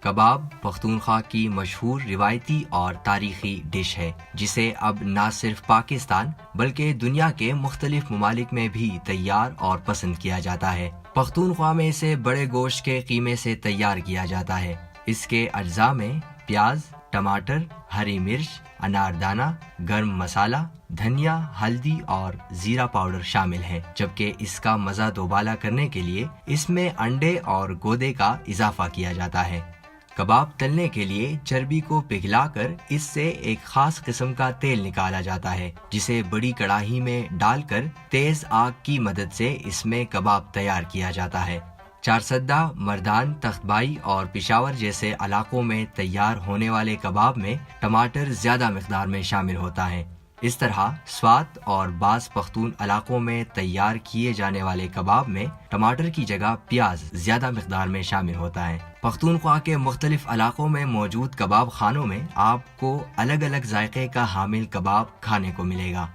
کباب پختونخوا کی مشہور روایتی اور تاریخی ڈش ہے جسے اب نہ صرف پاکستان بلکہ دنیا کے مختلف ممالک میں بھی تیار اور پسند کیا جاتا ہے۔ پختونخوا میں اسے بڑے گوشت کے قیمے سے تیار کیا جاتا ہے۔ اس کے اجزاء میں پیاز، ٹماٹر، ہری مرچ، اناردانہ، گرم مسالہ، دھنیا، ہلدی اور زیرہ پاؤڈر شامل ہے، جبکہ اس کا مزہ دوبالا کرنے کے لیے اس میں انڈے اور گودے کا اضافہ کیا جاتا ہے۔ کباب تلنے کے لیے چربی کو پگھلا کر اس سے ایک خاص قسم کا تیل نکالا جاتا ہے، جسے بڑی کڑاہی میں ڈال کر تیز آگ کی مدد سے اس میں کباب تیار کیا جاتا ہے۔ چارسدہ، مردان، تختبائی اور پشاور جیسے علاقوں میں تیار ہونے والے کباب میں ٹماٹر زیادہ مقدار میں شامل ہوتا ہے۔ اس طرح سوات اور بعض پختون علاقوں میں تیار کیے جانے والے کباب میں ٹماٹر کی جگہ پیاز زیادہ مقدار میں شامل ہوتا ہے۔ پختونخوا کے مختلف علاقوں میں موجود کباب خانوں میں آپ کو الگ الگ ذائقے کا حامل کباب کھانے کو ملے گا۔